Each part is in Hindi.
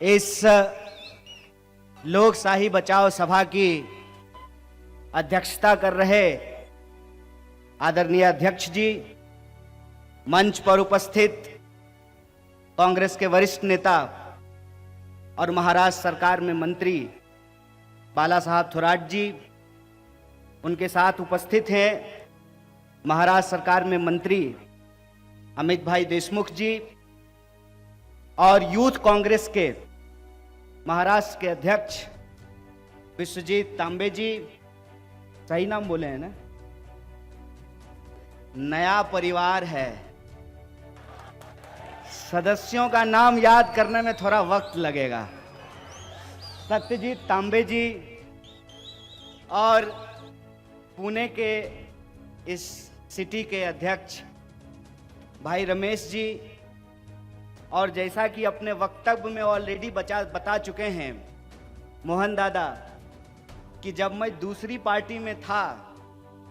इस लोकशाही बचाओ सभा की अध्यक्षता कर रहे आदरणीय अध्यक्ष जी, मंच पर उपस्थित कांग्रेस के वरिष्ठ नेता और महाराष्ट्र सरकार में मंत्री बाला साहब थोराट जी, उनके साथ उपस्थित हैं महाराष्ट्र सरकार में मंत्री अमित भाई देशमुख जी और यूथ कांग्रेस के महाराष्ट्र के अध्यक्ष विश्वजीत तांबे जी। सही नाम बोले हैं ना? नया परिवार है, सदस्यों का नाम याद करने में थोड़ा वक्त लगेगा। सत्यजीत तांबे जी और पुणे के इस सिटी के अध्यक्ष भाई रमेश जी, और जैसा कि अपने वक्तव्य में ऑलरेडी बता चुके हैं मोहन दादा, कि जब मैं दूसरी पार्टी में था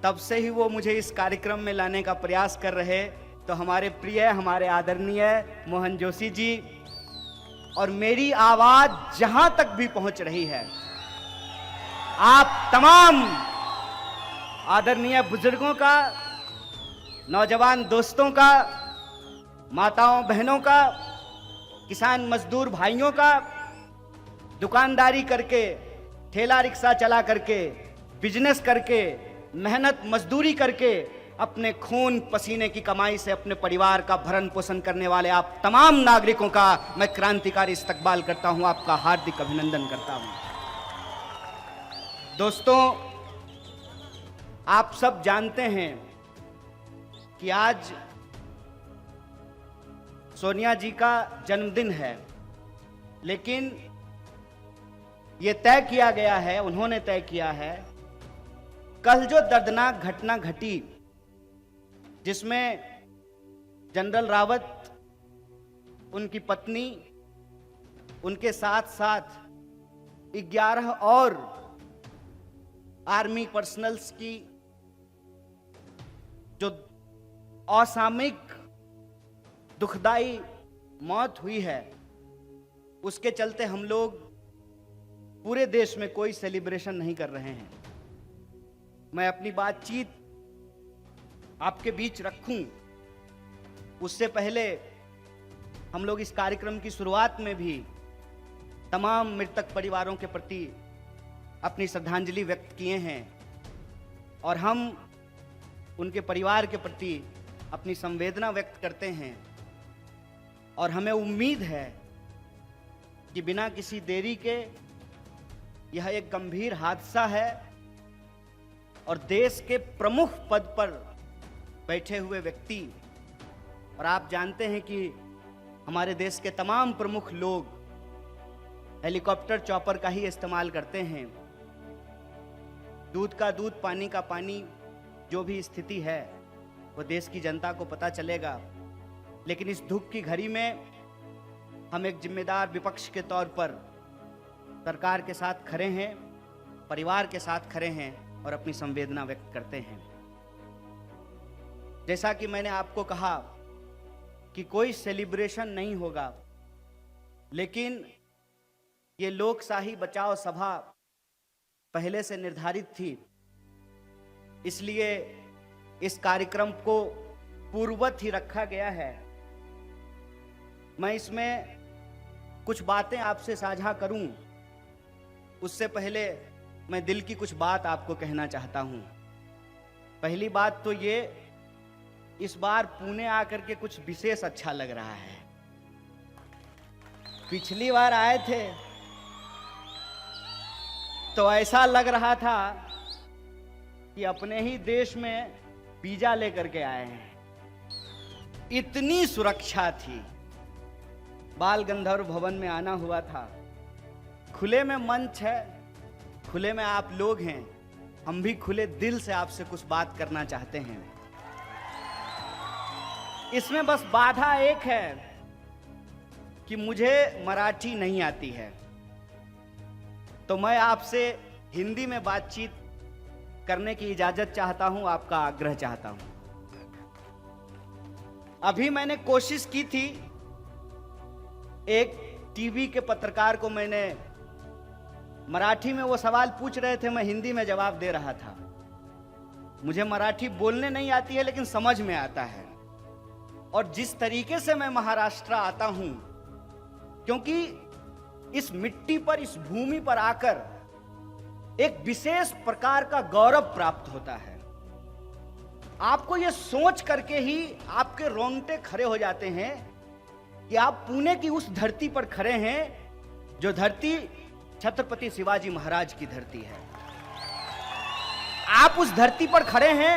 तब से ही वो मुझे इस कार्यक्रम में लाने का प्रयास कर रहे। तो हमारे प्रिय, हमारे आदरणीय मोहन जोशी जी, और मेरी आवाज जहां तक भी पहुंच रही है, आप तमाम आदरणीय बुजुर्गों का, नौजवान दोस्तों का, माताओं बहनों का, किसान मजदूर भाइयों का, दुकानदारी करके, ठेला रिक्शा चला करके, बिजनेस करके, मेहनत मजदूरी करके, अपने खून पसीने की कमाई से अपने परिवार का भरण पोषण करने वाले आप तमाम नागरिकों का मैं क्रांतिकारी इस्तकबाल करता हूं, आपका हार्दिक अभिनंदन करता हूं। दोस्तों, आप सब जानते हैं कि आज सोनिया जी का जन्मदिन है, लेकिन यह तय किया गया है, उन्होंने तय किया है, कल जो दर्दनाक घटना घटी जिसमें जनरल रावत, उनकी पत्नी, उनके साथ साथ 11 और आर्मी पर्सनल्स की जो असामयिक दुखदाई मौत हुई है, उसके चलते हम लोग पूरे देश में कोई सेलिब्रेशन नहीं कर रहे हैं। मैं अपनी बातचीत आपके बीच रखूं उससे पहले हम लोग इस कार्यक्रम की शुरुआत में भी तमाम मृतक परिवारों के प्रति अपनी श्रद्धांजलि व्यक्त किए हैं, और हम उनके परिवार के प्रति अपनी संवेदना व्यक्त करते हैं। और हमें उम्मीद है कि बिना किसी देरी के यह एक गंभीर हादसा है, और देश के प्रमुख पद पर बैठे हुए व्यक्ति, और आप जानते हैं कि हमारे देश के तमाम प्रमुख लोग हेलीकॉप्टर चॉपर का ही इस्तेमाल करते हैं। दूध का दूध, पानी का पानी, जो भी स्थिति है वो देश की जनता को पता चलेगा। लेकिन इस दुख की घड़ी में हम एक जिम्मेदार विपक्ष के तौर पर सरकार के साथ खड़े हैं, परिवार के साथ खड़े हैं और अपनी संवेदना व्यक्त करते हैं। जैसा कि मैंने आपको कहा कि कोई सेलिब्रेशन नहीं होगा, लेकिन ये लोकशाही बचाओ सभा पहले से निर्धारित थी, इसलिए इस कार्यक्रम को पूर्ववत ही रखा गया है। मैं इसमें कुछ बातें आपसे साझा करूं, उससे पहले मैं दिल की कुछ बात आपको कहना चाहता हूं। पहली बात तो ये, इस बार पुणे आकर के कुछ विशेष अच्छा लग रहा है। पिछली बार आए थे तो ऐसा लग रहा था कि अपने ही देश में वीजा लेकर के आए हैं, इतनी सुरक्षा थी। बाल गंधर्व भवन में आना हुआ था, खुले में मंच है, खुले में आप लोग हैं, हम भी खुले दिल से आपसे कुछ बात करना चाहते हैं। इसमें बस बाधा एक है कि मुझे मराठी नहीं आती है, तो मैं आपसे हिंदी में बातचीत करने की इजाजत चाहता हूं, आपका आग्रह चाहता हूं। अभी मैंने कोशिश की थी एक टीवी के पत्रकार को मैंने मराठी में वो सवाल पूछ रहे थे, मैं हिंदी में जवाब दे रहा था। मुझे मराठी बोलने नहीं आती है लेकिन समझ में आता है। और जिस तरीके से मैं महाराष्ट्र आता हूं, क्योंकि इस मिट्टी पर, इस भूमि पर आकर एक विशेष प्रकार का गौरव प्राप्त होता है। आपको यह सोच करके ही आपके रोंगटे खड़े हो जाते हैं कि आप पुणे की उस धरती पर खड़े हैं जो धरती छत्रपति शिवाजी महाराज की धरती है। आप उस धरती पर खड़े हैं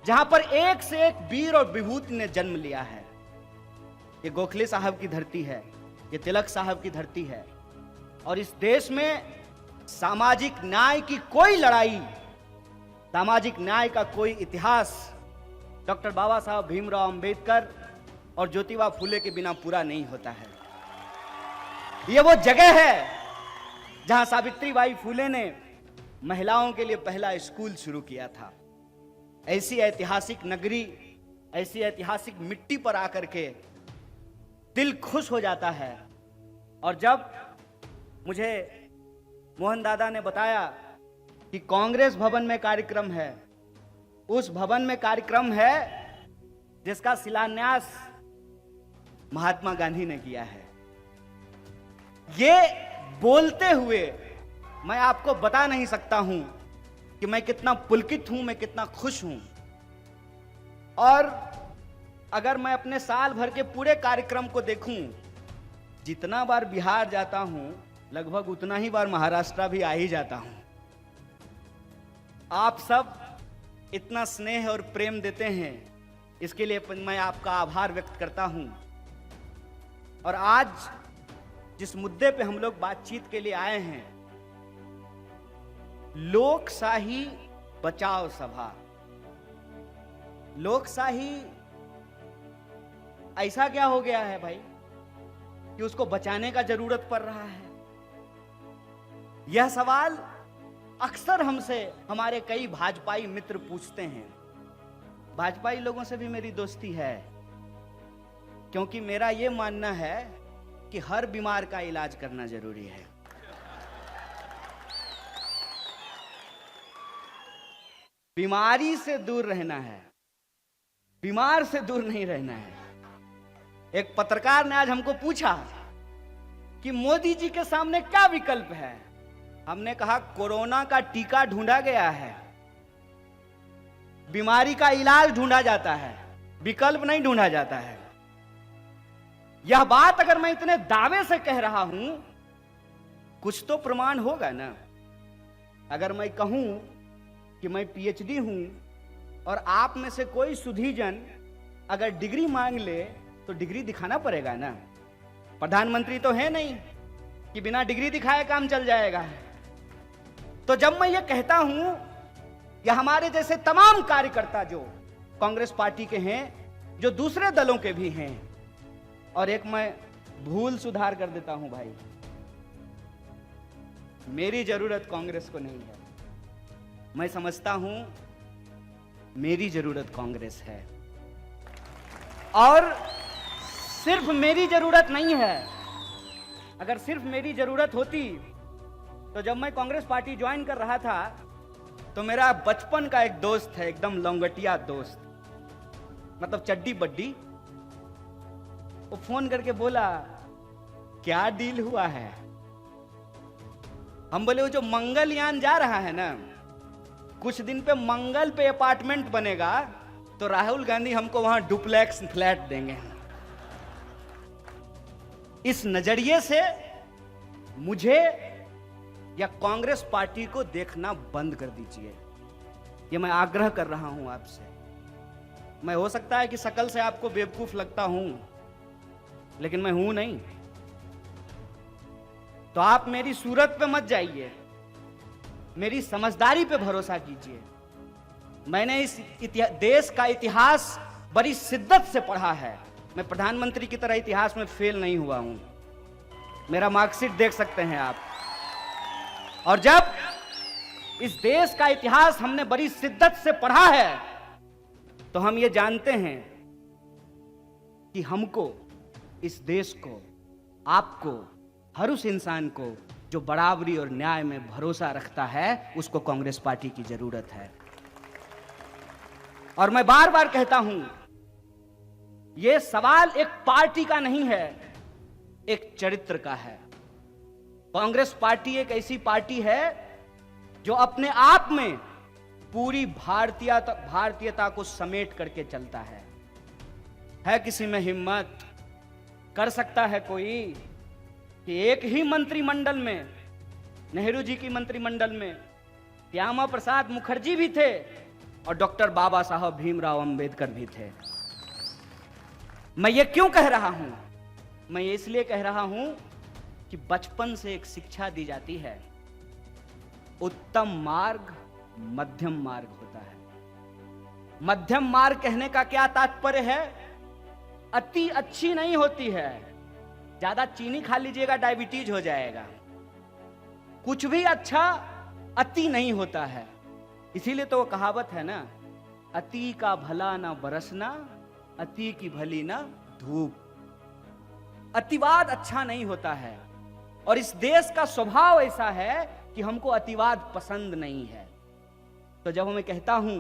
जहां पर एक से एक वीर और विभूति ने जन्म लिया है। ये गोखले साहब की धरती है, ये तिलक साहब की धरती है। और इस देश में सामाजिक न्याय की कोई लड़ाई, सामाजिक न्याय का कोई इतिहास डॉक्टर बाबा साहब भीमराव अंबेडकर और ज्योतिबा फूले के बिना पूरा नहीं होता है। यह वो जगह है जहां सावित्रीबाई फूले ने महिलाओं के लिए पहला स्कूल शुरू किया था। ऐसी ऐतिहासिक नगरी, ऐसी ऐतिहासिक मिट्टी पर आकर के दिल खुश हो जाता है। और जब मुझे मोहन दादा ने बताया कि कांग्रेस भवन में कार्यक्रम है, उस भवन में कार्यक्रम है जिसका शिलान्यास महात्मा गांधी ने किया है, ये बोलते हुए मैं आपको बता नहीं सकता हूं कि मैं कितना पुलकित हूं, मैं कितना खुश हूं। और अगर मैं अपने साल भर के पूरे कार्यक्रम को देखूं, जितना बार बिहार जाता हूं लगभग उतना ही बार महाराष्ट्र भी आ ही जाता हूं। आप सब इतना स्नेह और प्रेम देते हैं, इसके लिए मैं आपका आभार व्यक्त करता हूं। और आज जिस मुद्दे पे हम लोग बातचीत के लिए आए हैं, लोकशाही बचाओ सभा। लोकशाही ऐसा क्या हो गया है भाई कि उसको बचाने का जरूरत पड़ रहा है? यह सवाल अक्सर हमसे हमारे कई भाजपाई मित्र पूछते हैं। भाजपाई लोगों से भी मेरी दोस्ती है, क्योंकि मेरा यह मानना है कि हर बीमार का इलाज करना जरूरी है। बीमारी से दूर रहना है, बीमार से दूर नहीं रहना है। एक पत्रकार ने आज हमको पूछा कि मोदी जी के सामने क्या विकल्प है। हमने कहा कोरोना का टीका ढूंढा गया है, बीमारी का इलाज ढूंढा जाता है, विकल्प नहीं ढूंढा जाता है। यह बात अगर मैं इतने दावे से कह रहा हूं, कुछ तो प्रमाण होगा ना। अगर मैं कहूं कि मैं पीएचडी हूं और आप में से कोई सुधीजन अगर डिग्री मांग ले तो डिग्री दिखाना पड़ेगा ना। प्रधानमंत्री तो है नहीं कि बिना डिग्री दिखाए काम चल जाएगा। तो जब मैं ये कहता हूं, या हमारे जैसे तमाम कार्यकर्ता जो कांग्रेस पार्टी के हैं, जो दूसरे दलों के भी हैं, और एक मैं भूल सुधार कर देता हूं भाई, मेरी जरूरत कांग्रेस को नहीं है। मैं समझता हूं मेरी जरूरत कांग्रेस है। और सिर्फ मेरी जरूरत नहीं है। अगर सिर्फ मेरी जरूरत होती तो जब मैं कांग्रेस पार्टी ज्वाइन कर रहा था तो मेरा बचपन का एक दोस्त है, एकदम लंगटिया दोस्त, मतलब चड्डी बड्डी, वो फोन करके बोला क्या डील हुआ है। हम बोले वो जो मंगलयान जा रहा है ना, कुछ दिन पे मंगल पे अपार्टमेंट बनेगा तो राहुल गांधी हमको वहां डुप्लेक्स फ्लैट देंगे। इस नजरिए से मुझे या कांग्रेस पार्टी को देखना बंद कर दीजिए, ये मैं आग्रह कर रहा हूं आपसे। मैं हो सकता है कि शकल से आपको बेवकूफ लगता हूं, लेकिन मैं हूं नहीं। तो आप मेरी सूरत पे मत जाइए, मेरी समझदारी पे भरोसा कीजिए। मैंने इस देश का इतिहास बड़ी शिद्दत से पढ़ा है। मैं प्रधानमंत्री की तरह इतिहास में फेल नहीं हुआ हूं। मेरा मार्कशीट देख सकते हैं आप। और जब इस देश का इतिहास हमने बड़ी शिद्दत से पढ़ा है तो हम ये जानते हैं कि हमको इस देश को आपको, हर उस इंसान को जो बराबरी और न्याय में भरोसा रखता है, उसको कांग्रेस पार्टी की जरूरत है। और मैं बार बार कहता हूं, यह सवाल एक पार्टी का नहीं है, एक चरित्र का है। कांग्रेस पार्टी एक ऐसी पार्टी है जो अपने आप में पूरी भारतीयता को समेट करके चलता है किसी में हिम्मत, कर सकता है कोई कि एक ही मंत्रिमंडल में, नेहरू जी की मंत्रिमंडल में श्यामा प्रसाद मुखर्जी भी थे और डॉक्टर बाबा साहब भीमराव अंबेडकर भी थे। मैं ये क्यों कह रहा हूं? मैं ये इसलिए कह रहा हूं कि बचपन से एक शिक्षा दी जाती है, उत्तम मार्ग मध्यम मार्ग होता है। मध्यम मार्ग कहने का क्या तात्पर्य है? अति अच्छी नहीं होती है। ज्यादा चीनी खा लीजिएगा डायबिटीज हो जाएगा। कुछ भी अच्छा अति नहीं होता है। इसीलिए तो वो कहावत है ना, अति का भला ना बरसना, अति की भली ना धूप। अतिवाद अच्छा नहीं होता है और इस देश का स्वभाव ऐसा है कि हमको अतिवाद पसंद नहीं है। तो जब मैं कहता हूं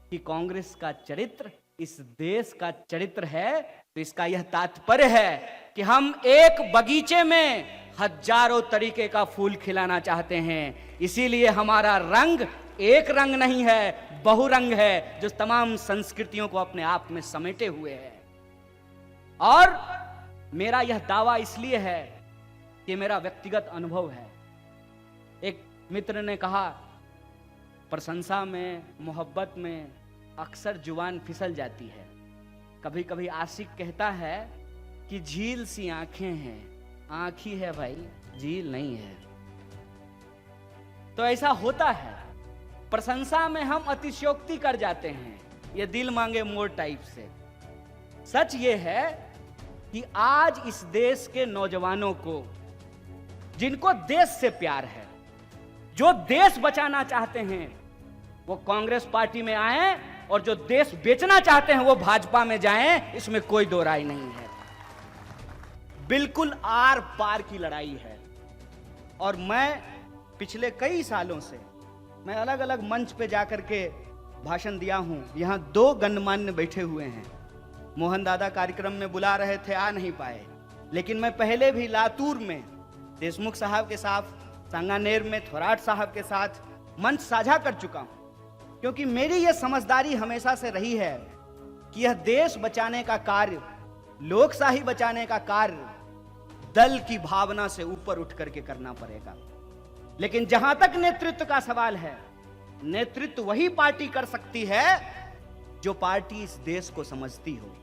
कि कांग्रेस का चरित्र इस देश का चरित्र है, तो इसका यह तात्पर्य है कि हम एक बगीचे में हजारों तरीके का फूल खिलाना चाहते हैं। इसीलिए हमारा रंग एक रंग नहीं है, बहुरंग है, जो तमाम संस्कृतियों को अपने आप में समेटे हुए है। और मेरा यह दावा इसलिए है कि मेरा व्यक्तिगत अनुभव है। एक मित्र ने कहा, प्रशंसा में, मोहब्बत में अक्सर जुबान फिसल जाती है। कभी कभी आशिक कहता है कि झील सी आंखें हैं। आंख ही है भाई, झील नहीं है। तो ऐसा होता है, प्रशंसा में हम अतिशयोक्ति कर जाते हैं, ये दिल मांगे मोर टाइप से। सच ये है कि आज इस देश के नौजवानों को, जिनको देश से प्यार है, जो देश बचाना चाहते हैं, वो कांग्रेस पार्टी में आए, और जो देश बेचना चाहते हैं वो भाजपा में जाएं। इसमें कोई दो राय नहीं है। बिल्कुल आर पार की लड़ाई है। और मैं पिछले कई सालों से मैं अलग अलग मंच पे जाकर के भाषण दिया हूं। यहां दो गणमान्य बैठे हुए हैं। मोहन दादा कार्यक्रम में बुला रहे थे, आ नहीं पाए। लेकिन मैं पहले भी लातूर में देशमुख साहब के साथ, सांगानेर में थोराट साहब के साथ मंच साझा कर चुका हूं। क्योंकि मेरी यह समझदारी हमेशा से रही है कि यह देश बचाने का कार्य, लोकशाही बचाने का कार्य दल की भावना से ऊपर उठ करके करना पड़ेगा। लेकिन जहां तक नेतृत्व का सवाल है, नेतृत्व वही पार्टी कर सकती है जो पार्टी इस देश को समझती हो।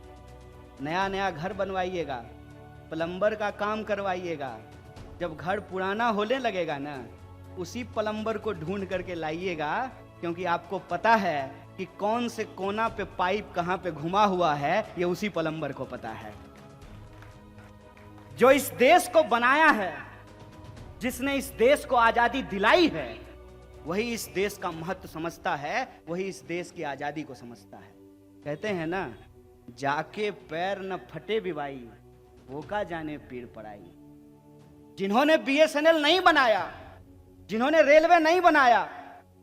नया नया घर बनवाइएगा, प्लम्बर का काम करवाइएगा, जब घर पुराना होने लगेगा ना, उसी प्लम्बर को ढूंढ करके लाइएगा, क्योंकि आपको पता है कि कौन से कोना पे पाइप कहां पे घुमा हुआ है, ये उसी प्लम्बर को पता है। जो इस देश को बनाया है, जिसने इस देश को आजादी दिलाई है, वही इस देश का महत्व समझता है, वही इस देश की आजादी को समझता है। कहते हैं ना, जाके पैर न फटे बिवाई, वो का जाने पीर पड़ाई। जिन्होंने बीएसएनएल नहीं बनाया, जिन्होंने रेलवे नहीं बनाया,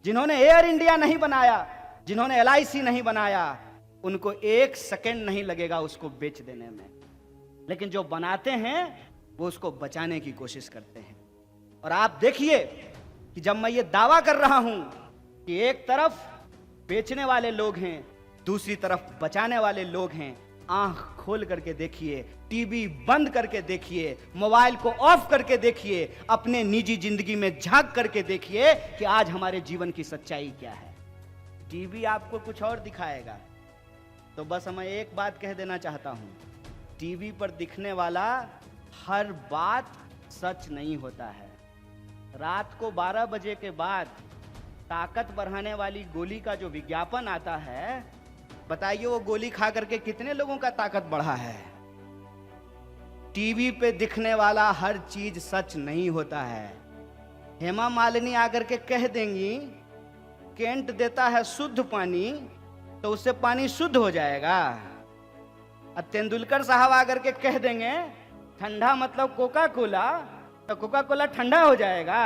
जिन्होंने एयर इंडिया नहीं बनाया, जिन्होंने एलआईसी नहीं बनाया, उनको एक सेकंड नहीं लगेगा उसको बेच देने में। लेकिन जो बनाते हैं वो उसको बचाने की कोशिश करते हैं। और आप देखिए कि जब मैं ये दावा कर रहा हूं कि एक तरफ बेचने वाले लोग हैं, दूसरी तरफ बचाने वाले लोग हैं, आंख खोल करके देखिए, टीवी बंद करके देखिए, मोबाइल को ऑफ करके देखिए, अपने निजी जिंदगी में झांक करके देखिए कि आज हमारे जीवन की सच्चाई क्या है। टीवी आपको कुछ और दिखाएगा। तो बस मैं एक बात कह देना चाहता हूं, टीवी पर दिखने वाला हर बात सच नहीं होता है। रात को 12 बजे के बाद ताकत बढ़ाने वाली गोली का जो विज्ञापन आता है, बताइए वो गोली खा करके कितने लोगों का ताकत बढ़ा है। टीवी पे दिखने वाला हर चीज सच नहीं होता है। हेमा मालिनी आकर के कह देंगी केंट देता है शुद्ध पानी, तो उससे पानी शुद्ध हो जाएगा। और तेंदुलकर साहब आकर के कह देंगे ठंडा मतलब कोका कोला, तो कोका कोला ठंडा हो जाएगा।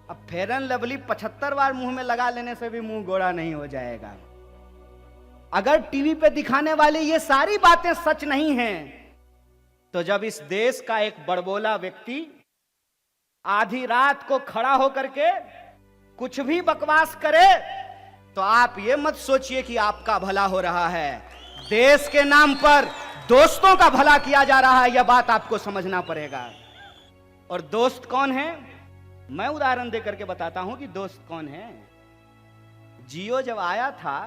अब फेयर एंड लवली 75 बार मुंह में लगा लेने से भी मुंह गोरा नहीं हो जाएगा। अगर टीवी पे दिखाने वाली ये सारी बातें सच नहीं हैं, तो जब इस देश का एक बड़बोला व्यक्ति आधी रात को खड़ा होकर के कुछ भी बकवास करे, तो आप ये मत सोचिए कि आपका भला हो रहा है। देश के नाम पर दोस्तों का भला किया जा रहा है, यह बात आपको समझना पड़ेगा। और दोस्त कौन है, मैं उदाहरण देकर के बताता हूं कि दोस्त कौन है। जियो जब आया था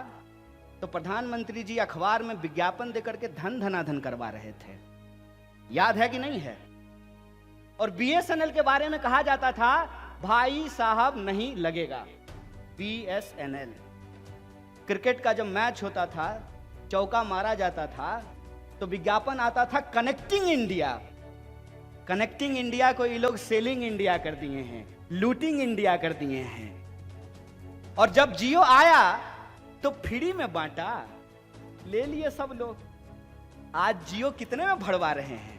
तो प्रधानमंत्री जी अखबार में विज्ञापन देकर के धन धनाधन करवा रहे थे, याद है कि नहीं है? और बीएसएनएल के बारे में कहा जाता था भाई साहब नहीं लगेगा। बीएसएनएल क्रिकेट का जब मैच होता था, चौका मारा जाता था, तो विज्ञापन आता था कनेक्टिंग इंडिया। कनेक्टिंग इंडिया को ये लोग सेलिंग इंडिया कर दिए हैं, लूटिंग इंडिया कर दिए हैं। और जब जियो आया तो फ्री में बांटा, ले लिए सब लोग। आज जियो कितने में भरवा रहे हैं?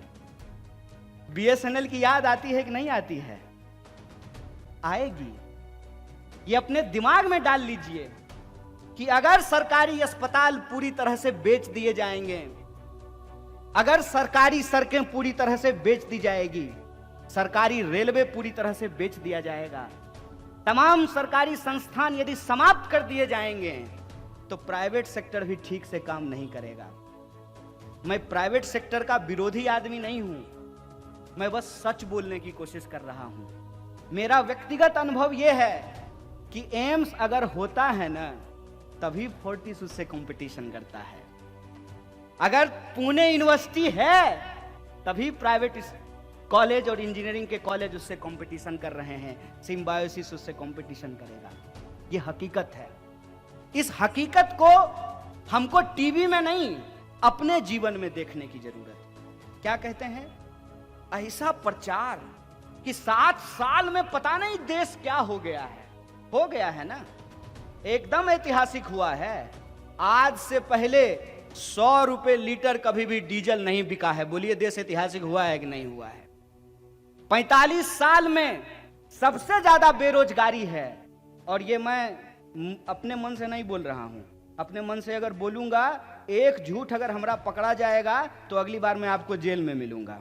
बीएसएनएल की याद आती है कि नहीं आती है? आएगी। ये अपने दिमाग में डाल लीजिए कि अगर सरकारी अस्पताल पूरी तरह से बेच दिए जाएंगे, अगर सरकारी सड़कें पूरी तरह से बेच दी जाएगी, सरकारी रेलवे पूरी तरह से बेच दिया जाएगा, तमाम सरकारी संस्थान यदि समाप्त कर दिए जाएंगे, तो प्राइवेट सेक्टर भी ठीक से काम नहीं करेगा। मैं प्राइवेट सेक्टर का विरोधी आदमी नहीं हूं, मैं बस सच बोलने की कोशिश कर रहा हूं। मेरा व्यक्तिगत अनुभव यह है कि एम्स अगर होता है ना, तभी फोर्टिस उससे कंपटीशन करता है। अगर पुणे यूनिवर्सिटी है, तभी प्राइवेट कॉलेज और इंजीनियरिंग के कॉलेज उससे कंपटीशन कर रहे हैं, सिम्बायोसिस उससे कंपटीशन करेगा। यह हकीकत है। इस हकीकत को हमको टीवी में नहीं, अपने जीवन में देखने की जरूरत है। क्या कहते हैं? ऐसा प्रचार कि 7 साल में पता नहीं देश क्या हो गया है ना, एकदम ऐतिहासिक हुआ है। आज से पहले 100 रुपए लीटर कभी भी डीजल नहीं बिका है। बोलिए देश ऐतिहासिक हुआ है कि नहीं हुआ है? 45 साल में सबसे ज्यादा बेरोजगारी है। और ये मैं अपने मन से नहीं बोल रहा हूं, अपने मन से अगर बोलूंगा, एक झूठ अगर हमरा पकड़ा जाएगा तो अगली बार मैं आपको जेल में मिलूंगा।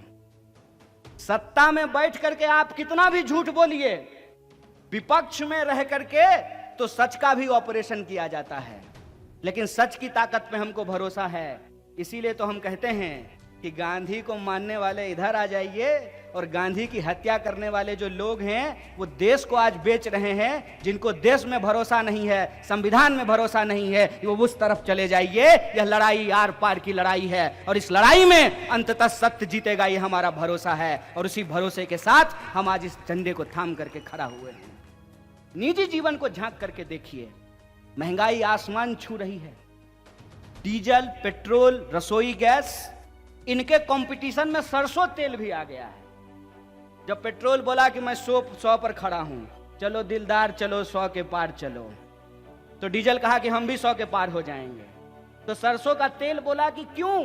सत्ता में बैठ करके आप कितना भी झूठ बोलिए, विपक्ष में रह करके तो सच का भी ऑपरेशन किया जाता है। लेकिन सच की ताकत पे हमको भरोसा है, इसीलिए तो हम कहते हैं कि गांधी को मानने वाले इधर आ जाइए, और गांधी की हत्या करने वाले जो लोग हैं वो देश को आज बेच रहे हैं। जिनको देश में भरोसा नहीं है, संविधान में भरोसा नहीं है, वो उस तरफ चले जाइए। यह लड़ाई आर पार की लड़ाई है, और इस लड़ाई में अंततः सत्य जीतेगा, ये हमारा भरोसा है। और उसी भरोसे के साथ हम आज इस झंडे को थाम करके खड़ा हुए हैं। निजी जीवन को झांक करके देखिए, महंगाई आसमान छू रही है। डीजल, पेट्रोल, रसोई गैस, इनके कंपटीशन में सरसों तेल भी आ गया है। जब पेट्रोल बोला कि मैं 100 पर खड़ा हूं, चलो दिलदार चलो 100 के पार चलो, तो डीजल कहा कि हम भी 100 के पार हो जाएंगे। तो सरसों का तेल बोला कि क्यों,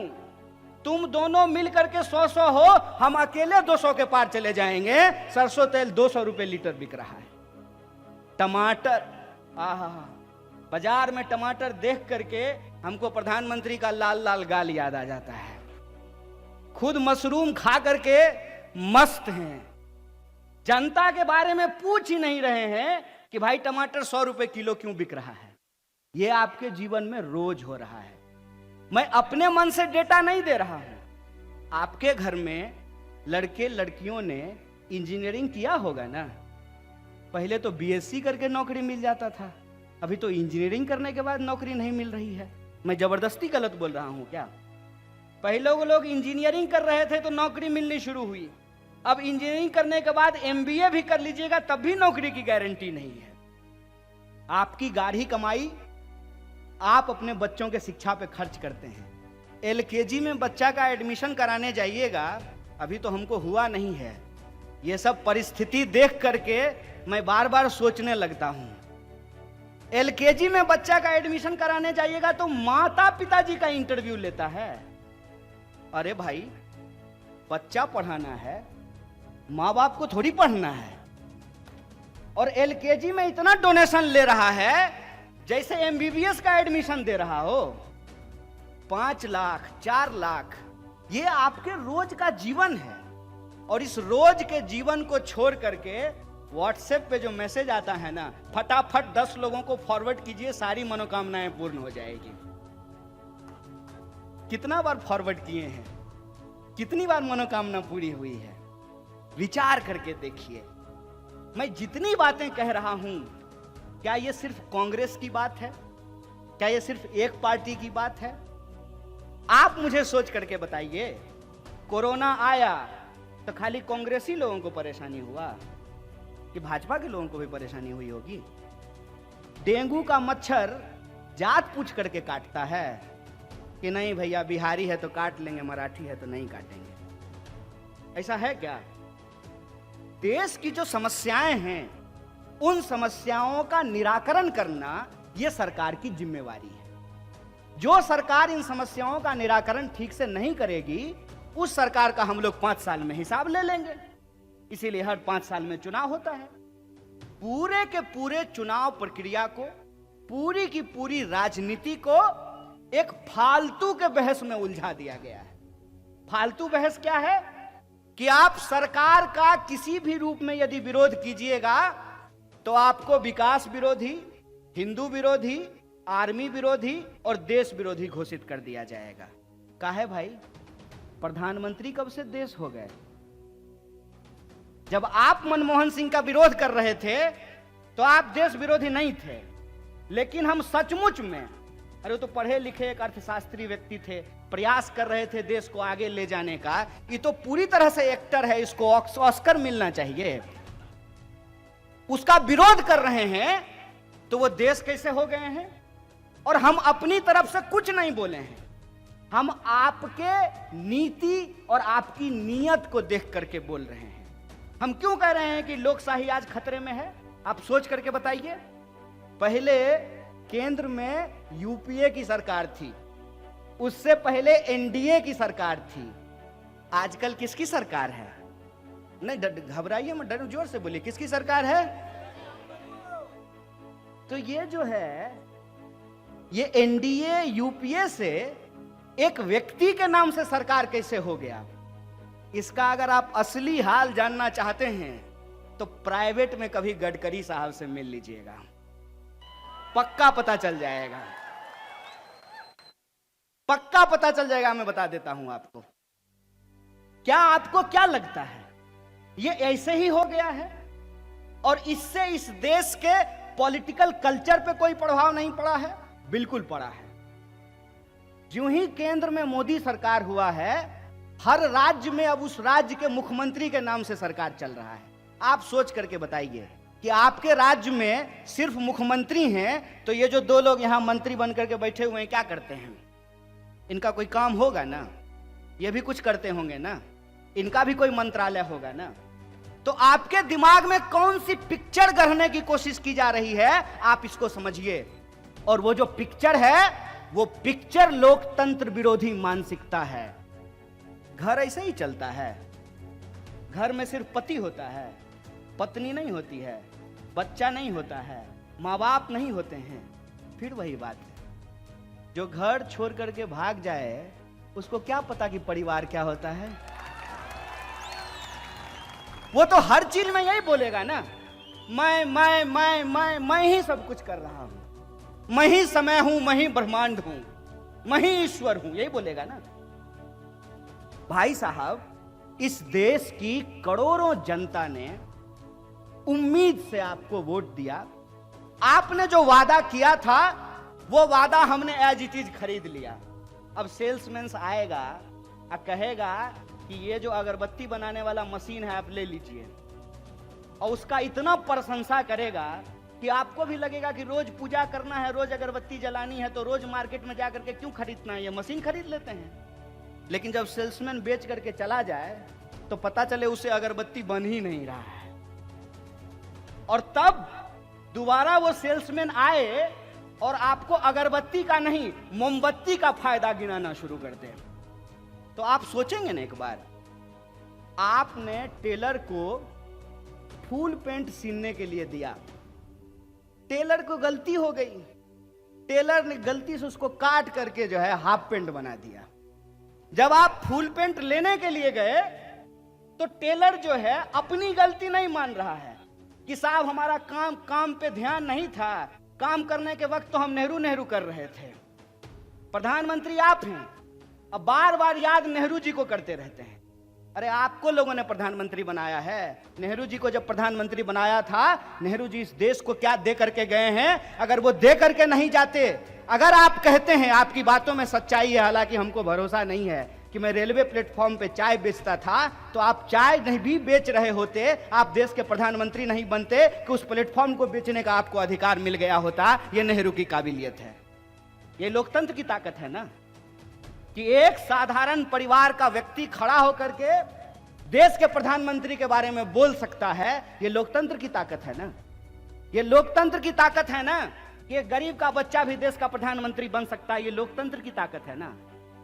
तुम दोनों मिल करके 100 हो, हम अकेले 200 के पार चले जाएंगे। सरसों तेल 200 रुपए लीटर बिक रहा है। टमाटर, आहा, बाजार में टमाटर देख करके हमको प्रधानमंत्री का लाल लाल गाल याद आ जाता है। खुद मशरूम खा करके मस्त हैं, जनता के बारे में पूछ ही नहीं रहे हैं कि भाई टमाटर 100 रुपए किलो क्यों बिक रहा है। यह आपके जीवन में रोज हो रहा है। मैं अपने मन से डेटा नहीं दे रहा हूं। आपके घर में लड़के लड़कियों ने इंजीनियरिंग किया होगा ना। पहले तो बीएससी करके नौकरी मिल जाता था, अभी तो इंजीनियरिंग करने के बाद नौकरी नहीं मिल रही है। मैं जबरदस्ती गलत बोल रहा हूं क्या? पहले वो लोग इंजीनियरिंग कर रहे थे तो नौकरी मिलनी शुरू हुई। अब इंजीनियरिंग करने के बाद एमबीए भी कर लीजिएगा तब भी नौकरी की गारंटी नहीं है। आपकी गाढ़ी कमाई आप अपने बच्चों के शिक्षा पे खर्च करते हैं। एलकेजी में बच्चा का एडमिशन कराने जाइएगा, अभी तो हमको हुआ नहीं है। ये सब परिस्थिति देख करके मैं बार बार सोचने लगता हूं। एलकेजी में बच्चा का एडमिशन कराने जाइएगा तो माता पिताजी का इंटरव्यू लेता है। अरे भाई, बच्चा पढ़ाना है, माँ बाप को थोड़ी पढ़ना है। और एलकेजी में इतना डोनेशन ले रहा है जैसे एमबीबीएस का एडमिशन दे रहा हो। 5 लाख 4 लाख, ये आपके रोज का जीवन है। और इस रोज के जीवन को छोड़ करके व्हाट्सएप पे जो मैसेज आता है ना, फटाफट 10 लोगों को फॉरवर्ड कीजिए, सारी मनोकामनाएं पूर्ण हो जाएगी। कितना बार फॉरवर्ड किए हैं, कितनी बार मनोकामना पूरी हुई है, विचार करके देखिए। मैं जितनी बातें कह रहा हूं, क्या ये सिर्फ कांग्रेस की बात है? क्या ये सिर्फ एक पार्टी की बात है? आप मुझे सोच करके बताइए, कोरोना आया तो खाली कांग्रेसी लोगों को परेशानी हुआ कि भाजपा के लोगों को भी परेशानी हुई होगी? डेंगू का मच्छर जात पूछ करके काटता है कि नहीं भैया, बिहारी है तो काट लेंगे, मराठी है तो नहीं काटेंगे। ऐसा है क्या? देश की जो समस्याएं हैं, उन समस्याओं का निराकरण करना यह सरकार की जिम्मेवारी है। जो सरकार इन समस्याओं का निराकरण ठीक से नहीं करेगी, उस सरकार का हम लोग 5 साल में हिसाब ले लेंगे। इसीलिए हर 5 साल में चुनाव होता है। पूरे के पूरे चुनाव प्रक्रिया को, पूरी की पूरी राजनीति को एक फालतू के बहस में उलझा दिया गया है। फालतू बहस क्या है कि आप सरकार का किसी भी रूप में यदि विरोध कीजिएगा तो आपको विकास विरोधी, हिंदू विरोधी, आर्मी विरोधी और देश विरोधी घोषित कर दिया जाएगा। काहे भाई? प्रधानमंत्री कब से देश हो गए? जब आप मनमोहन सिंह का विरोध कर रहे थे तो आप देश विरोधी नहीं थे, लेकिन हम सचमुच में, अरे वो तो पढ़े लिखे एक अर्थशास्त्री व्यक्ति थे, प्रयास कर रहे थे देश को आगे ले जाने का। ये तो पूरी तरह से एक्टर है, इसको ऑस्कर मिलना चाहिए। उसका विरोध कर रहे हैं तो वो देश कैसे हो गए हैं? और हम अपनी तरफ से कुछ नहीं बोले हैं, हम आपके नीति और आपकी नीयत को देख करके बोल रहे हैं। हम क्यों कह रहे हैं कि लोकशाही आज खतरे में है? आप सोच करके बताइए। पहले केंद्र में यूपीए की सरकार थी, उससे पहले एनडीए की सरकार थी, आजकल किसकी सरकार है? नहीं घबराइए मत, डरो, जोर से बोलिए, किसकी सरकार है? तो ये जो है, ये एनडीए यूपीए से एक व्यक्ति के नाम से सरकार कैसे हो गया? इसका अगर आप असली हाल जानना चाहते हैं तो प्राइवेट में कभी गडकरी साहब से मिल लीजिएगा, पक्का पता चल जाएगा, पक्का पता चल जाएगा। मैं बता देता हूं आपको। क्या आपको क्या लगता है ये ऐसे ही हो गया है और इससे इस देश के पॉलिटिकल कल्चर पे कोई प्रभाव नहीं पड़ा है? बिल्कुल पड़ा है। जो ही केंद्र में मोदी सरकार हुआ है, हर राज्य में अब उस राज्य के मुख्यमंत्री के नाम से सरकार चल रहा है। आप सोच करके बताइए कि आपके राज्य में सिर्फ मुख्यमंत्री हैं तो ये जो 2 लोग यहां मंत्री बन करके बैठे हुए हैं क्या करते हैं? इनका कोई काम होगा ना, ये भी कुछ करते होंगे ना, इनका भी कोई मंत्रालय होगा ना। तो आपके दिमाग में कौन सी पिक्चर गढ़ने की कोशिश की जा रही है, आप इसको समझिए। और वो जो पिक्चर है, वो पिक्चर लोकतंत्र विरोधी मानसिकता है। घर ऐसे ही चलता है। घर में सिर्फ पति होता है, पत्नी नहीं होती है, बच्चा नहीं होता है, माँ बाप नहीं होते हैं। फिर वही बात है, जो घर छोड़ करके भाग जाए उसको क्या पता कि परिवार क्या होता है। वो तो हर चीज में यही बोलेगा ना, मैं ही सब कुछ कर रहा हूं, मैं ही समय हूं, मैं ही ब्रह्मांड हूं, मैं ही ईश्वर हूं, यही बोलेगा ना। भाई साहब, इस देश की करोड़ों जनता ने उम्मीद से आपको वोट दिया। आपने जो वादा किया था वो वादा हमने एज इट इज खरीद लिया। अब सेल्समैन आएगा और कहेगा कि ये जो अगरबत्ती बनाने वाला मशीन है आप ले लीजिए, और उसका इतना प्रशंसा करेगा कि आपको भी लगेगा कि रोज पूजा करना है, रोज अगरबत्ती जलानी है, तो रोज मार्केट में जाकर के क्यों खरीदना है, ये मशीन खरीद लेते हैं। लेकिन जब सेल्समैन बेच करके चला जाए तो पता चले उसे अगरबत्ती बन ही नहीं रहा है, और तब दोबारा वो सेल्समैन आए और आपको अगरबत्ती का नहीं मोमबत्ती का फायदा गिनाना शुरू कर दे। तो आप सोचेंगे ना एक बार आपने टेलर को फुल पेंट सीने के लिए दिया, टेलर को गलती हो गई, टेलर ने गलती से उसको काट करके जो है हाफ पेंट बना दिया। जब आप फुल पेंट लेने के लिए गए तो टेलर जो है अपनी गलती नहीं मान रहा है कि साहब हमारा काम पे ध्यान नहीं था, काम करने के वक्त तो हम नेहरू कर रहे थे। प्रधानमंत्री आप हैं, अब बार बार याद नेहरू जी को करते रहते हैं। अरे आपको लोगों ने प्रधानमंत्री बनाया है, नेहरू जी को जब प्रधानमंत्री बनाया था, नेहरू जी इस देश को क्या दे करके गए हैं? अगर वो दे करके नहीं जाते, अगर आप कहते हैं, आपकी बातों में सच्चाई है, हालांकि हमको भरोसा नहीं है कि मैं रेलवे प्लेटफॉर्म पे चाय बेचता था, तो आप चाय नहीं भी बेच रहे होते, आप देश के प्रधानमंत्री नहीं बनते कि उस प्लेटफॉर्म को बेचने का आपको अधिकार मिल गया होता। ये नेहरू की काबिलियत है, ये लोकतंत्र की ताकत है ना, कि एक साधारण परिवार का व्यक्ति खड़ा होकर के देश के प्रधानमंत्री के बारे में बोल सकता है। ये लोकतंत्र की ताकत है ना, ये लोकतंत्र की ताकत है ना, कि एक गरीब का बच्चा भी देश का प्रधानमंत्री बन सकता है। ये लोकतंत्र की ताकत है ना।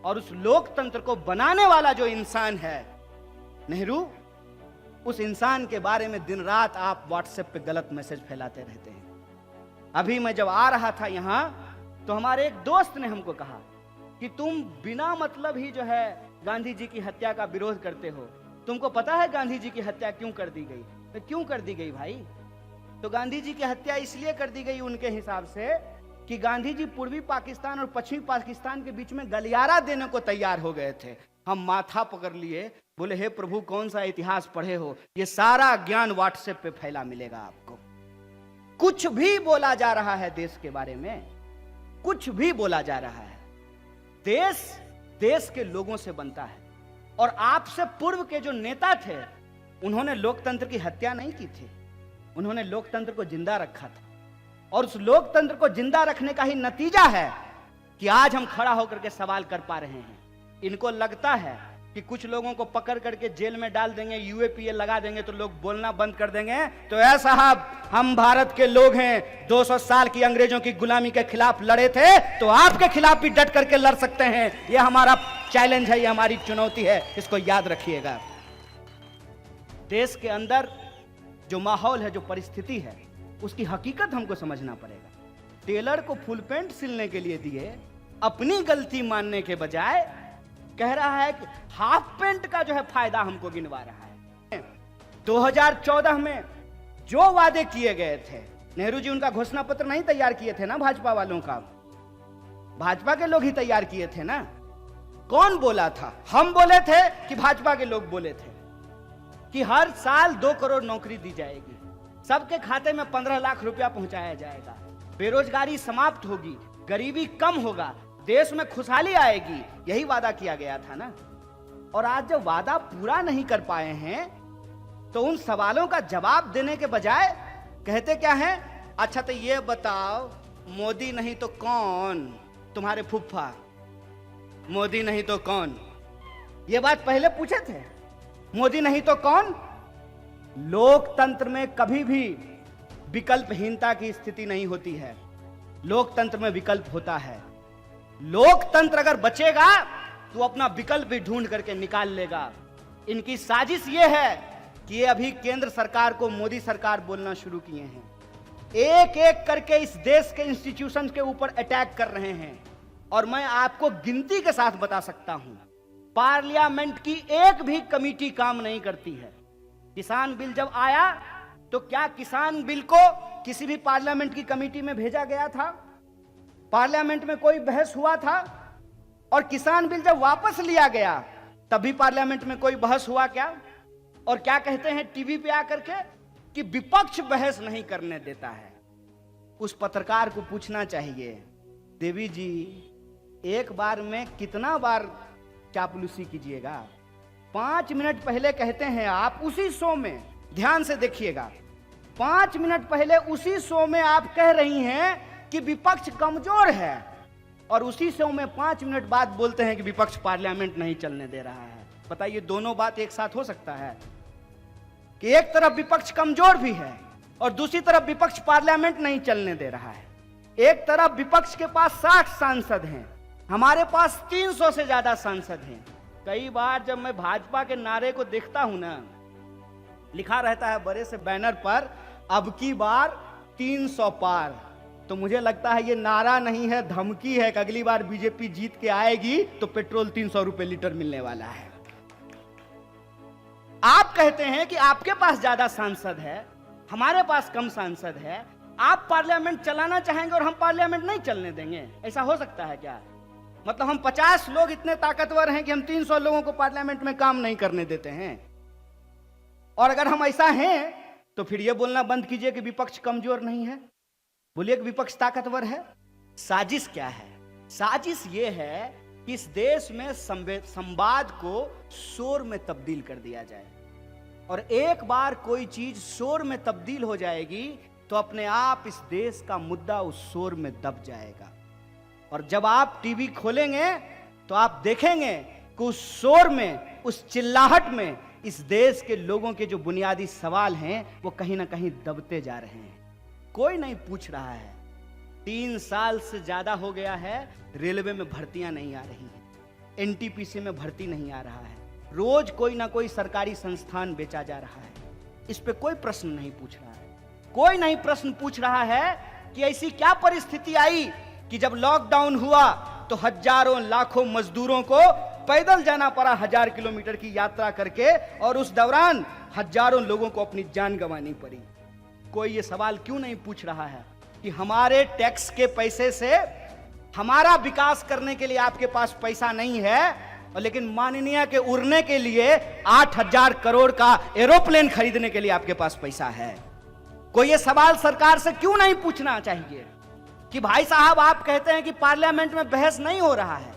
और उस लोकतंत्र को बनाने वाला जो इंसान है नेहरू, उस इंसान के बारे में दिन रात आप व्हाट्सएप पे गलत मैसेज फैलाते रहते हैं। अभी मैं जब आ रहा था यहां तो हमारे एक दोस्त ने हमको कहा कि तुम बिना मतलब ही जो है गांधी जी की हत्या का विरोध करते हो, तुमको पता है गांधी जी की हत्या क्यों कर दी गई? तो क्यों कर दी गई भाई? तो गांधी जी की हत्या इसलिए कर दी गई उनके हिसाब से कि गांधी जी पूर्वी पाकिस्तान और पश्चिमी पाकिस्तान के बीच में गलियारा देने को तैयार हो गए थे। हम माथा पकड़ लिए, बोले हे प्रभु कौन सा इतिहास पढ़े हो, ये सारा ज्ञान व्हाट्सएप पे फैला मिलेगा आपको। कुछ भी बोला जा रहा है देश के बारे में, कुछ भी बोला जा रहा है। देश के लोगों से बनता है। और आपसे पूर्व के जो नेता थे उन्होंने लोकतंत्र की हत्या नहीं की थी, उन्होंने लोकतंत्र को जिंदा रखा था। और उस लोकतंत्र को जिंदा रखने का ही नतीजा है कि आज हम खड़ा होकर के सवाल कर पा रहे हैं। इनको लगता है कि कुछ लोगों को पकड़ करके जेल में डाल देंगे, यूएपीए लगा देंगे तो लोग बोलना बंद कर देंगे। तो ऐ साहब, हम भारत के लोग हैं, 200 साल की अंग्रेजों की गुलामी के खिलाफ लड़े थे, तो आपके खिलाफ भी डट करके लड़ सकते हैं। यह हमारा चैलेंज है, यह हमारी चुनौती है, इसको याद रखिएगा। देश के अंदर जो माहौल है, जो परिस्थिति है, उसकी हकीकत हमको समझना पड़ेगा। टेलर को फुल पेंट सिलने के लिए दिए, अपनी गलती मानने के बजाय कह रहा है कि हाफ पेंट का जो है फायदा हमको गिनवा रहा है। 2014 में जो वादे किए गए थे, नेहरू जी उनका घोषणा पत्र नहीं तैयार किए थे ना, भाजपा वालों का, भाजपा के लोग ही तैयार किए थे ना। कौन बोला था? हम बोले थे कि भाजपा के लोग बोले थे कि हर साल 2 करोड़ नौकरी दी जाएगी, सबके खाते में 15 लाख रुपया पहुंचाया जाएगा, बेरोजगारी समाप्त होगी, गरीबी कम होगा, देश में खुशहाली आएगी। यही वादा किया गया था ना। और आज जब वादा पूरा नहीं कर पाए हैं तो उन सवालों का जवाब देने के बजाय कहते क्या हैं? अच्छा तो ये बताओ, मोदी नहीं तो कौन? तुम्हारे फुफ्फा मोदी नहीं तो कौन? ये बात पहले पूछे थे, मोदी नहीं तो कौन? लोकतंत्र में कभी भी विकल्पहीनता की स्थिति नहीं होती है, लोकतंत्र में विकल्प होता है। लोकतंत्र अगर बचेगा तो अपना विकल्प भी ढूंढ करके निकाल लेगा। इनकी साजिश यह है कि ये अभी केंद्र सरकार को मोदी सरकार बोलना शुरू किए हैं, एक एक करके इस देश के इंस्टीट्यूशंस के ऊपर अटैक कर रहे हैं। और मैं आपको गिनती के साथ बता सकता हूं, पार्लियामेंट की एक भी कमेटी काम नहीं करती है। किसान बिल जब आया तो क्या किसान बिल को किसी भी पार्लियामेंट की कमेटी में भेजा गया था? पार्लियामेंट में कोई बहस हुआ था? और किसान बिल जब वापस लिया गया तभी पार्लियामेंट में कोई बहस हुआ क्या? और क्या कहते हैं टीवी पे आकर के कि विपक्ष बहस नहीं करने देता है। उस पत्रकार को पूछना चाहिए, देवी जी एक बार में कितना बार चापलूसी कीजिएगा? 5 मिनट पहले कहते हैं आप उसी शो में, ध्यान से देखिएगा, 5 मिनट पहले उसी शो में आप कह रही हैं कि विपक्ष कमजोर है, और उसी शो में 5 मिनट बाद बोलते हैं कि विपक्ष पार्लियामेंट नहीं चलने दे रहा है। बताइए दोनों बात एक साथ हो सकता है? कि एक तरफ विपक्ष कमजोर भी है और दूसरी तरफ विपक्ष पार्लियामेंट नहीं चलने दे रहा है। एक तरफ विपक्ष के पास 60 सांसद हैं, हमारे पास 300 से ज्यादा सांसद हैं, कई बार जब मैं भाजपा के नारे को देखता हूं ना, लिखा रहता है बड़े से बैनर पर, अब की बार 300 पार, तो मुझे लगता है ये नारा नहीं है, धमकी है कि अगली बार बीजेपी जीत के आएगी तो पेट्रोल 300 रुपए लीटर मिलने वाला है। आप कहते हैं कि आपके पास ज्यादा सांसद है, हमारे पास कम सांसद है, आप पार्लियामेंट चलाना चाहेंगे और हम पार्लियामेंट नहीं चलने देंगे, ऐसा हो सकता है क्या? मतलब हम 50 लोग इतने ताकतवर हैं कि हम 300 लोगों को पार्लियामेंट में काम नहीं करने देते हैं? और अगर हम ऐसा हैं तो फिर यह बोलना बंद कीजिए कि विपक्ष कमजोर नहीं है, बोलिए कि विपक्ष ताकतवर है। साजिश क्या है? साजिश यह है कि इस देश में संवाद को शोर में तब्दील कर दिया जाए, और एक बार कोई चीज शोर में तब्दील हो जाएगी तो अपने आप इस देश का मुद्दा उस शोर में दब जाएगा। और जब आप टीवी खोलेंगे तो आप देखेंगे कि उस शोर में, उस चिल्लाहट में इस देश के लोगों के जो बुनियादी सवाल हैं वो कहीं ना कहीं दबते जा रहे हैं। कोई नहीं पूछ रहा है। 3 साल से ज्यादा हो गया है, रेलवे में भर्तियां नहीं आ रही हैं, एनटीपीसी में भर्ती नहीं आ रहा है, रोज कोई ना कोई सरकारी संस्थान बेचा जा रहा है। इस पे कोई प्रश्न नहीं पूछ रहा है। कोई नहीं प्रश्न पूछ रहा है कि ऐसी क्या परिस्थिति आई कि जब लॉकडाउन हुआ तो हजारों लाखों मजदूरों को पैदल जाना पड़ा 1000 किलोमीटर की यात्रा करके, और उस दौरान हजारों लोगों को अपनी जान गंवानी पड़ी। कोई ये सवाल क्यों नहीं पूछ रहा है कि हमारे टैक्स के पैसे से हमारा विकास करने के लिए आपके पास पैसा नहीं है, और लेकिन माननीय के उड़ने के लिए 8000 करोड़ का एरोप्लेन खरीदने के लिए आपके पास पैसा है। कोई ये सवाल सरकार से क्यों नहीं पूछना चाहिए कि भाई साहब आप कहते हैं कि पार्लियामेंट में बहस नहीं हो रहा है,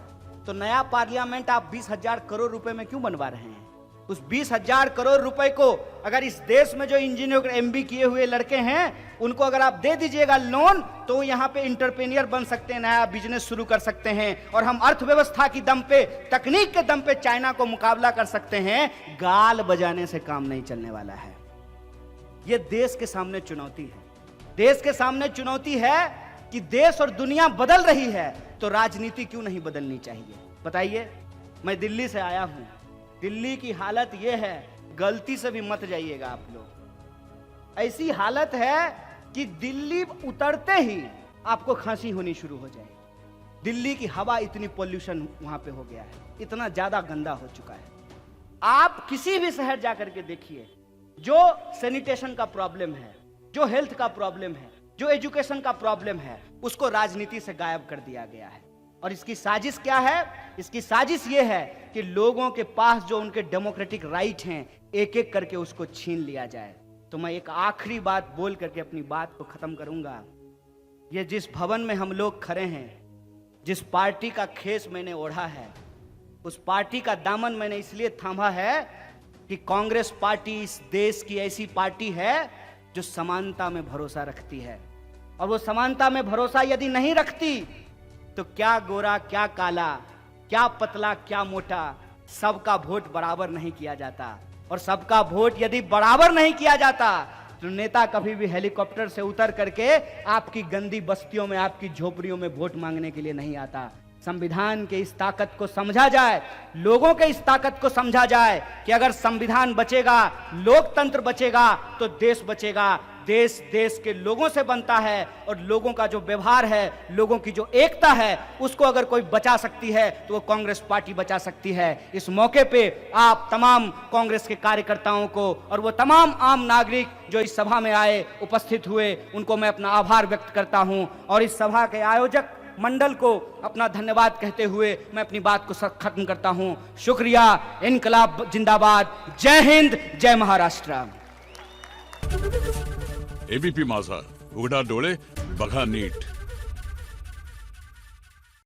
तो नया पार्लियामेंट आप 20,000 करोड़ रुपए में क्यों बनवा रहे हैं? उस 20,000 करोड़ रुपए को अगर इस देश में जो इंजीनियर एमबी किए हुए लड़के हैं उनको अगर आप दे दीजिएगा लोन, तो यहाँ पे इंटरप्रेन्योर बन सकते हैं, नया बिजनेस शुरू कर सकते हैं, और हम अर्थव्यवस्था की दम पे, तकनीक के दम पे चाइना को मुकाबला कर सकते हैं। गाल बजाने से काम नहीं चलने वाला है। यह देश के सामने चुनौती है। देश के सामने चुनौती है कि देश और दुनिया बदल रही है तो राजनीति क्यों नहीं बदलनी चाहिए? बताइए। मैं दिल्ली से आया हूं, दिल्ली की हालत यह है, गलती से भी मत जाइएगा आप लोग। ऐसी हालत है कि दिल्ली उतरते ही आपको खांसी होनी शुरू हो जाएगी। दिल्ली की हवा इतनी पोल्यूशन वहां पे हो गया है, इतना ज्यादा गंदा हो चुका है। आप किसी भी शहर जाकर के देखिए, जो सैनिटेशन का प्रॉब्लम है, जो हेल्थ का प्रॉब्लम है, जो एजुकेशन का प्रॉब्लम है, उसको राजनीति से गायब कर दिया गया है। और इसकी साजिश क्या है? इसकी साजिश यह है कि लोगों के पास जो उनके डेमोक्रेटिक राइट हैं, एक एक करके उसको छीन लिया जाए। तो मैं एक आखिरी बात बोल करके अपनी बात को खत्म करूंगा। ये जिस भवन में हम लोग खड़े हैं, जिस पार्टी का खेस मैंने ओढ़ा है, उस पार्टी का दामन मैंने इसलिए थामा है कि कांग्रेस पार्टी इस देश की ऐसी पार्टी है जो समानता में भरोसा रखती है। और वो समानता में भरोसा यदि नहीं रखती तो क्या गोरा क्या काला, क्या पतला क्या मोटा, सबका वोट बराबर नहीं किया जाता। और सबका वोट यदि बराबर नहीं किया जाता तो नेता कभी भी हेलीकॉप्टर से उतर करके आपकी गंदी बस्तियों में, आपकी झोपड़ियों में वोट मांगने के लिए नहीं आता। संविधान के इस ताकत को समझा जाए, लोगों के इस ताकत को समझा जाए कि अगर संविधान बचेगा, लोकतंत्र बचेगा तो देश बचेगा। देश के लोगों से बनता है, और लोगों का जो व्यवहार है, लोगों की जो एकता है, उसको अगर कोई बचा सकती है तो वो कांग्रेस पार्टी बचा सकती है। इस मौके पे आप तमाम कांग्रेस के कार्यकर्ताओं को और वो तमाम आम नागरिक जो इस सभा में आए, उपस्थित हुए, उनको मैं अपना आभार व्यक्त करता हूं। और इस सभा के आयोजक मंडल को अपना धन्यवाद कहते हुए मैं अपनी बात को खत्म करता हूं। शुक्रिया। इनकलाब जिंदाबाद। जय हिंद, जय महाराष्ट्र। एबीपी माझा, उघडा डोळे बघा नीट।